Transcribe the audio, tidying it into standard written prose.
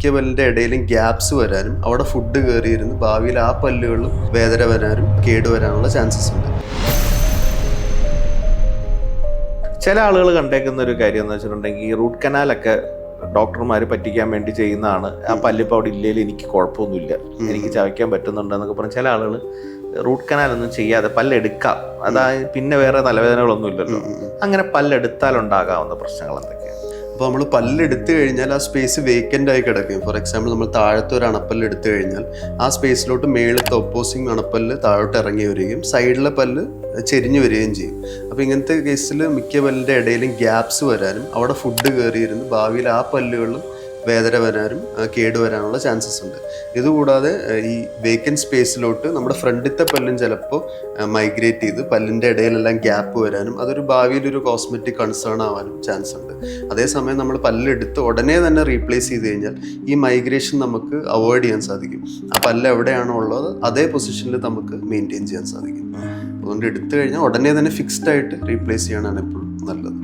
മിക്ക പല്ലിൻ്റെ ഇടയിലും ഗ്യാപ്സ് വരാനും അവിടെ ഫുഡ് കയറിയിരുന്ന് ഭാവിയിൽ ആ പല്ലുകളിലും വേദന വരാനും കേടുവരാനുള്ള ചാൻസസ് ഉണ്ട്. ചില ആളുകൾ കണ്ടേക്കുന്ന ഒരു കാര്യം എന്ന് വെച്ചിട്ടുണ്ടെങ്കിൽ ഈ റൂട്ട് കനാലൊക്കെ ഡോക്ടർമാർ പറ്റിക്കാൻ വേണ്ടി ചെയ്യുന്നതാണ്. ആ പല്ലിപ്പോൾ അവിടെ ഇല്ലെങ്കിൽ എനിക്ക് കുഴപ്പമൊന്നുമില്ല, എനിക്ക് ചവയ്ക്കാൻ പറ്റുന്നുണ്ടെന്നൊക്കെ പറഞ്ഞ് ചില ആളുകൾ റൂട്ട് കനാലൊന്നും ചെയ്യാതെ പല്ലെടുക്കാം, അതായത് പിന്നെ വേറെ തലവേദനകളൊന്നും ഇല്ലല്ലോ. അങ്ങനെ പല്ലെടുത്താൽ ഉണ്ടാകാവുന്ന പ്രശ്നങ്ങൾ എന്തൊക്കെയാണ്? അപ്പോൾ നമ്മൾ പല്ലെടുത്തു കഴിഞ്ഞാൽ ആ സ്പേസ് വേക്കൻ്റ് ആയി കിടക്കും. ഫോർ എക്സാമ്പിൾ നമ്മൾ താഴത്തെ ഒരു അണപ്പല്ല് എടുത്തു കഴിഞ്ഞാൽ ആ സ്പേസിലോട്ട് മേളത്തെ ഒപ്പോസിങ് അണപ്പല്ല് താഴോട്ട് ഇറങ്ങി വരികയും സൈഡിലെ പല്ല് ചെരിഞ്ഞു വരികയും ചെയ്യും. അപ്പോൾ ഇങ്ങനത്തെ കേസിൽ മിക്ക പല്ലിൻ്റെ ഇടയിലും ഗ്യാപ്സ് വരാനും അവിടെ ഫുഡ് കയറിയിരുന്ന് ഭാവിയിൽ ആ പല്ലുകളിലും വേദന വരാനും കേടുവരാനുള്ള ചാൻസസ് ഉണ്ട്. ഇതുകൂടാതെ ഈ വേക്കൻറ്റ് സ്പേസിലോട്ട് നമ്മുടെ ഫ്രണ്ടിലത്തെ പല്ലും ചിലപ്പോൾ മൈഗ്രേറ്റ് ചെയ്ത് പല്ലിൻ്റെ ഇടയിലെല്ലാം ഗ്യാപ്പ് വരാനും അതൊരു ഭാവിയിലൊരു കോസ്മെറ്റിക് കൺസേൺ ആവാനും ചാൻസ് ഉണ്ട്. അതേസമയം നമ്മൾ പല്ലെടുത്ത് ഉടനെ തന്നെ റീപ്ലേസ് ചെയ്ത് കഴിഞ്ഞാൽ ഈ മൈഗ്രേഷൻ നമുക്ക് അവോയ്ഡ് ചെയ്യാൻ സാധിക്കും. ആ പല്ല് എവിടെയാണോ ഉള്ളത് അതേ പൊസിഷനിൽ നമുക്ക് മെയിൻറ്റെയിൻ ചെയ്യാൻ സാധിക്കും. അതുകൊണ്ട് എടുത്തു കഴിഞ്ഞാൽ ഉടനെ തന്നെ ഫിക്സ്ഡ് ആയിട്ട് റീപ്ലേസ് ചെയ്യാനാണ് എപ്പോഴും നല്ലത്.